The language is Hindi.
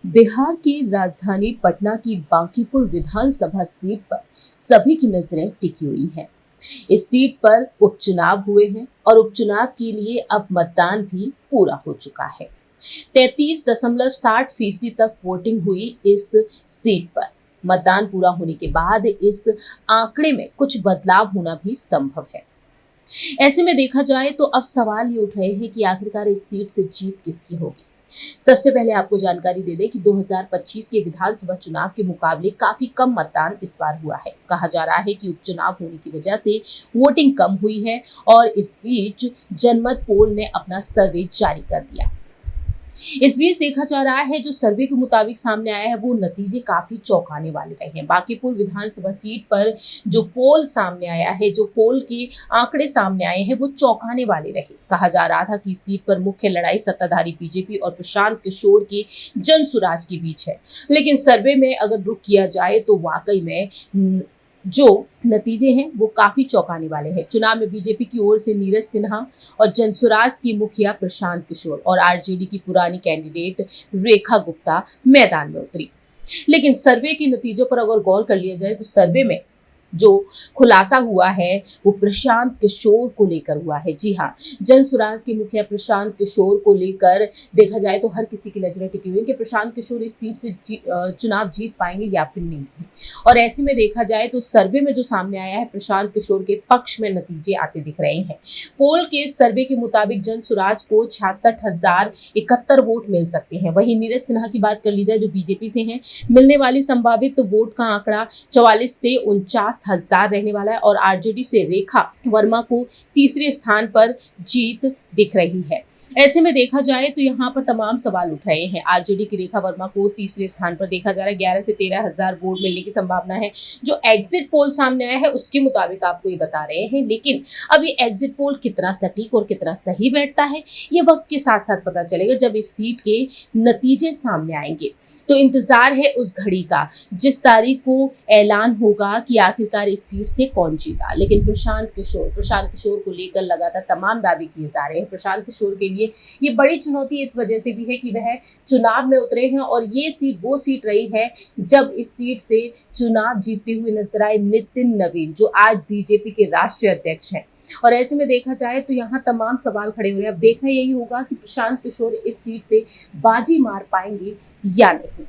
बिहार की राजधानी पटना की बांकीपुर विधानसभा सीट पर सभी की नजरें टिकी हुई हैं। इस सीट पर उपचुनाव हुए हैं और उपचुनाव के लिए अब मतदान भी पूरा हो चुका है। 33.60% तक वोटिंग हुई इस सीट पर। मतदान पूरा होने के बाद इस आंकड़े में कुछ बदलाव होना भी संभव है। ऐसे में देखा जाए तो अब सवाल ये उठ रहे हैं कि आखिरकार इस सीट से जीत किसकी होगी। सबसे पहले आपको जानकारी दे दें कि 2025 के विधानसभा चुनाव के मुकाबले काफी कम मतदान इस बार हुआ है। कहा जा रहा है कि उपचुनाव होने की वजह से वोटिंग कम हुई है और इस बीच जनमत पोल ने अपना सर्वे जारी कर दिया। इस बीच देखा जा रहा है जो सर्वे के मुताबिक सामने आया है वो नतीजे काफी चौंकाने वाले रहे हैं। बांकीपुर विधानसभा सीट पर जो पोल सामने आया है, जो पोल के आंकड़े सामने आए हैं वो चौंकाने वाले रहे। कहा जा रहा था कि सीट पर मुख्य लड़ाई सत्ताधारी बीजेपी और प्रशांत किशोर के जनसुराज के बीच है, लेकिन सर्वे में अगर रुख किया जाए तो वाकई में जो नतीजे हैं वो काफी चौंकाने वाले हैं। चुनाव में बीजेपी की ओर से नीरज सिन्हा और जनसुराज की मुखिया प्रशांत किशोर और आरजेडी की पुरानी कैंडिडेट रेखा गुप्ता मैदान में उतरी। लेकिन सर्वे के नतीजों पर अगर गौर कर लिया जाए तो सर्वे में जो खुलासा हुआ है वो प्रशांत किशोर को लेकर हुआ है। जी हाँ, जनसुराज के मुखिया प्रशांत किशोर को लेकर देखा जाए तो हर किसी की नजरें टिकी हुई है कि प्रशांत किशोर इस सीट से चुनाव जीत पाएंगे या फिर नहीं। और ऐसे में देखा जाए तो सर्वे में जो सामने आया है प्रशांत किशोर के पक्ष में नतीजे आते दिख रहे हैं। पोल के सर्वे के मुताबिक जनसुराज को 66,071 वोट मिल सकते हैं। वहीं नीरज सिन्हा की बात कर ली जाए जो बीजेपी से हैं, मिलने वाली संभावित वोट का आंकड़ा 44 से 49,000 रहने वाला है और आरजेडी से रेखा वर्मा को तीसरे स्थान पर जीत दिख रही है। ऐसे में देखा जाए तो यहाँ पर तमाम सवाल उठ रहे हैं। आरजेडी की रेखा वर्मा को तीसरे स्थान पर देखा जा रहा है। 11 से 13,000 वोट मिलने की संभावना है। जो एग्जिट पोल सामने आया है उसके मुताबिक आपको ये बता रहे हैं, लेकिन अब ये एग्जिट पोल कितना सटीक और कितना सही बैठता है ये वक्त के साथ साथ पता चलेगा जब इस सीट के नतीजे सामने आएंगे। तो इंतजार है उस घड़ी का जिस तारीख को ऐलान होगा कि आखिरकार इस सीट से कौन जीता। लेकिन प्रशांत किशोर को लेकर लगातार तमाम दावे किए जा रहे हैं। प्रशांत किशोर के लिए ये बड़ी चुनौती इस वजह से भी है कि वह चुनाव में उतरे हैं और ये सीट वो सीट रही है जब इस सीट से चुनाव जीतते हुए नजर आए नितिन नवीन जो आज बीजेपी के राष्ट्रीय अध्यक्ष हैं। और ऐसे में देखा जाए तो यहाँ तमाम सवाल खड़े हो रहे हैं। अब देखना यही होगा कि प्रशांत किशोर इस सीट से बाजी मार पाएंगे या नहीं।